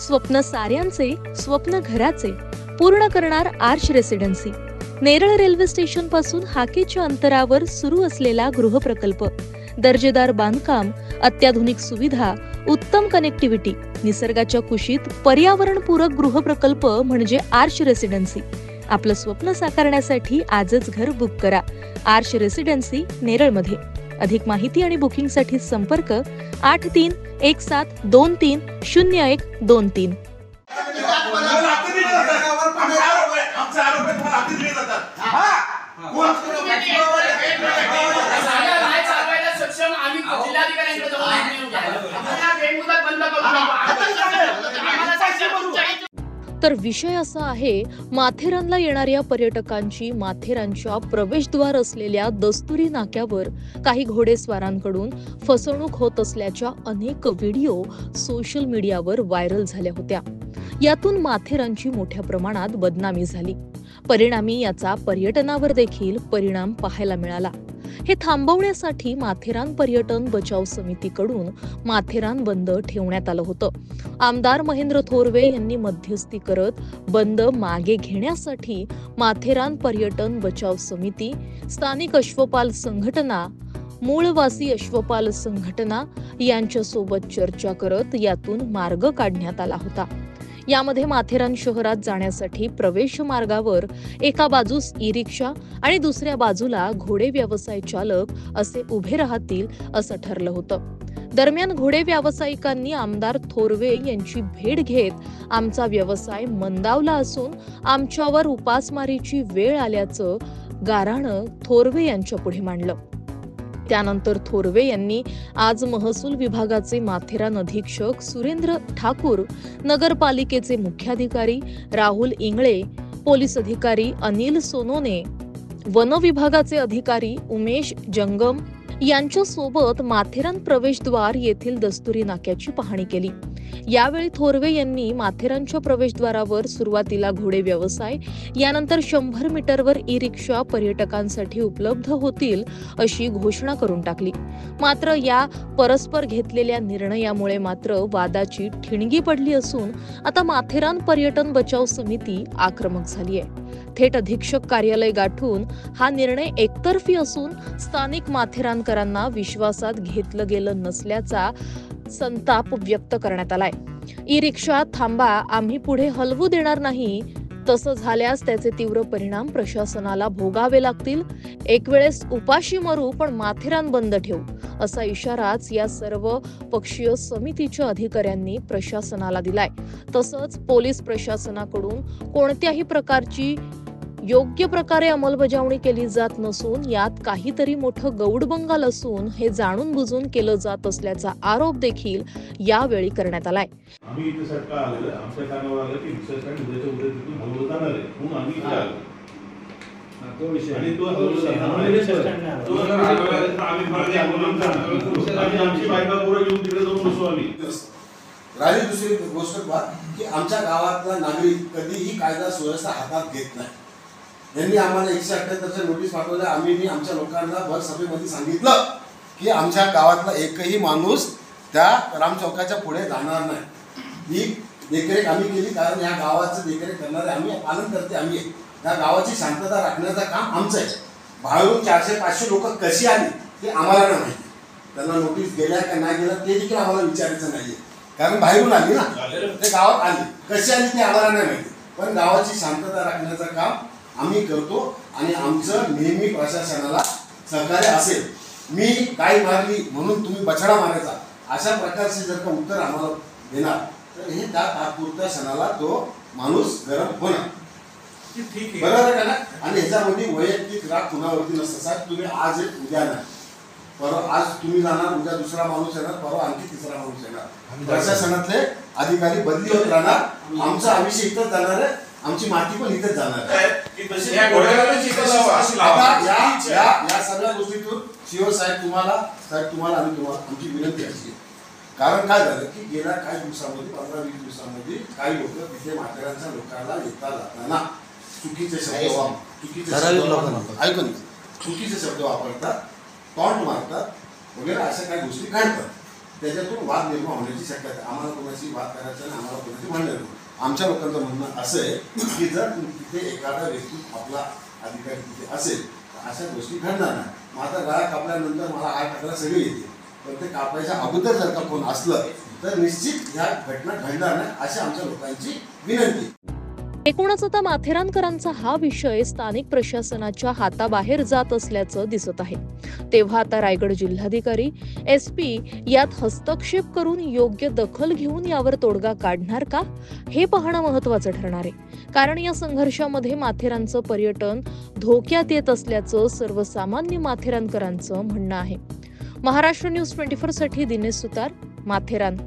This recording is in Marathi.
स्वप्न साऱ्यांचे, स्वप्न घराचे पूर्ण करणार arch residency. Neral railway station पासून हाकेच्या अंतरावर सुरू असलेला गृहप्रकल्प, दर्जेदार बांधकाम, अत्याधुनिक सुविधा, उत्तम कनेक्टिव्हिटी, निसर्गाच्या कुशीत पर्यावरणपूरक गृहप्रकल्प म्हणजे आर्च रेसिडेन्सी। आपलं स्वप्न साकारण्यासाठी आजच घर बुक करा। आर्च रेसिडेन्सी नेरळमध्ये। अधिक माहिती आणि बुकिंगसाठी संपर्क 8317230123। तर विषय असा आहे, माथेरानला येणाऱ्या पर्यटकांची माथेरानच्या प्रवेशद्वार असलेल्या दस्तुरी नाक्यावर काही घोडेस्वारांकडून फसवणूक होत असल्याच्या अनेक व्हिडिओ सोशल मीडियावर व्हायरल झाल्या होत्या। यातून माथेरानची मोठ्या प्रमाणात बदनामी झाली। परिणामी याचा पर्यटनावर देखील परिणाम पाहायला मिळाला। हे थांबवण्यासाठी माथेरान पर्यटन बचाव समितीकडून माथेरान बंद ठेवण्यात आलं होतं। आमदार महेंद्र थोरवे यांनी मध्यस्थी करत बंद मागे घेण्यासाठी माथेरान पर्यटन बचाव समिती, स्थानिक अश्वपाल संघटना, मूळवासी अश्वपाल संघटना यांच्यासोबत चर्चा करत यातून मार्ग काढण्यात आला होता। यामध्ये माथेरान शहरात जाण्यासाठी प्रवेश मार्गावर एका बाजूस ई रिक्षा आणि दुसऱ्या बाजूला घोडे व्यवसाय चालक असे उभे राहतील असं ठरलं होतं। दरम्यान घोडे व्यावसायिकांनी आमदार थोरवे यांची भेट घेत आमचा व्यवसाय मंदावला असून आमच्यावर उपासमारीची वेळ आल्याचं गाऱ्हाणं थोरवे यांच्या पुढे मांडलं। त्यानंतर थोरवे यांनी आज महसूल विभागाचे माथेरान अधीक्षक सुरेंद्र ठाकूर, नगरपालिकेचे मुख्याधिकारी राहुल इंगळे, पोलीस अधिकारी अनिल सोनोने, वन विभागाचे अधिकारी उमेश जंगम यांच्यासोबत माथेरान प्रवेशद्वार येथील दस्तुरी नाक्याची पाहणी केली। यावेळी थोरवे यांनी माथेरानच्या प्रवेशद्वारावर सुरुवातीला घोडे व्यवसाय, यानंतर 100 मीटरवर ई रिक्षा पर्यटकांसाठी उपलब्ध होतील अशी घोषणा करून टाकली। मात्र या परस्पर घेतलेल्या निर्णयामुळे मात्र वादाची ठिणगी पडली असून आता माथेरान पर्यटन बचाव समिती आक्रमक झाली आहे। थेट अधीक्षक कार्यालय गाठून हा निर्णय एकतर्फी असून स्थानिक माथेरानकरांना विश्वासात घेतलं गेलं नसल्याचा संताप व्यक्त करण्यात आलाय। ई रिक्षा थांबा, आम्ही पुढे हलवू देणार नाही, तसं झाल्यास त्याचे तीव्र परिणाम प्रशासनाला भोगावे लागतील। एक वेळेस उपाशी मरू पण माथेरान बंद ठेवू असा इशाराच या सर्व पक्षीय समितीच्या अधिकाऱ्यांनी प्रशासनाला दिलाय। तसंच पोलीस प्रशासनाकडून कोणत्याही प्रकारची योग्य प्रकारे अंमलबजावणी केली जात नसून यात काहीतरी मोठं गौडबंगाल असून हे जाणून बुजून केलं जात असल्याचा आरोप देखील यावेळी करण्यात आलाय। आम्ही इथे सरकार आलेलं आमच्या कानावर आलं की विशेषतः उद्याच्या उद्या तिथून हलवलं जाणार आहे म्हणून आम्ही इथे आलो। तो विषय आणि तो हलवलं जाणार आम्ही आमची बायका पोरं घेऊन तिकडे जाऊन बसू आम्ही। राहिली दुसरी गोष्ट की आमच्या गावातला नागरिक कधीही कायदा सुव्यवस्था हातात घेत नाही। यांनी आम्हाला 178च्या नोटीस पाठवल्या। आम्ही आमच्या लोकांना भर सभेमध्ये सांगितलं की आमच्या गावातला एकही माणूस त्या राम चौकाच्या पुढे जाणार नाही। ही देखरेख आम्ही केली कारण या गावाचं देखरेख करणारे आम्ही, पालन करते आम्ही, या गावाची शांतता राखण्याचं काम आमचं आहे। बाहेरून 400-500 लोक कशी आली ते आम्हाला नाही माहिती, त्यांना नोटीस गेल्या का नाही गेल्या ते देखील आम्हाला विचारायचं नाहीये कारण बाहेरून आली ना, ते गावात आली, कशी आली ते आम्हाला नाही माहिती, पण गावाची शांतता राखण्याचं काम आम्ही करतो आणि आमचं नेहमी प्रशासनाला सहकार्य असेल। मी गाय मारली म्हणून तुम्ही बछडा मारायचा अशा प्रकारचे जर का उत्तर आम्हाला देणार तर हे त्या तात्पुरत्या क्षणाला तो माणूस गरम होणार, बरोबर आहे ना। आणि ह्याच्यामध्ये वैयक्तिक राग कुणावरती नसतं। साहेब तुम्ही आज एक उद्या नाही, परवा आज तुम्ही जाणार, उद्या दुसरा माणूस येणार, परवा आणखी तिसरा माणूस येणार, प्रशासनातले अधिकारी बदली होत राहणार। आमचं आयुष्य इथंच जाणार आहे, आमची माती पण इथेच जाणार आहे। या सगळ्या गोष्टीतून शिव साहेब तुम्हाला आणि आमची विनंती अशी, कारण काय झालं की गेल्या काही दिवसामध्ये 15-20 दिवसामध्ये काही लोक तिथे माथेरानच्या लोकांना येता जाताना चुकीचे शब्द वापरतात, टॉन्ट मारतात वगैरे अशा काही गोष्टी घडतात। त्याच्यातून वाद निर्माण होण्याची शक्यता आहे. आम्हाला कोणाशी वाद करायचा नाही, आम्हाला कोणाची भांडण नाही. आमच्या लोकांचं म्हणणं असं आहे की जर तिथे एखादा व्यक्ती आपला अधिकारी तिथे असेल तर अशा गोष्टी घडणार नाही. मग आता गळा कापल्यानंतर मला आठ टाकायला सगळे येते, पण ते कापायच्या अगोदर जर का कोण असलं तर निश्चित ह्या घटना घडणार नाही अशी आमच्या लोकांची विनंती. एकूणच आता माथेरानकरांचा हा विषय स्थानिक प्रशासनाच्या हाताबाहेर जात असल्याचं दिसत आहे. तेव्हा आता रायगड जिल्हाधिकारी SP यात हस्तक्षेप करून योग्य दखल घेऊन यावर तोडगा काढणार का हे पाहणं महत्त्वाचं ठरणार आहे. कारण या संघर्षामध्ये माथेरानचं पर्यटन धोक्यात येत असल्याचं सर्वसामान्य माथेरानकरांचं म्हणणं आहे. महाराष्ट्र न्यूज 24 साठी दिनेश सुतार, माथेरान.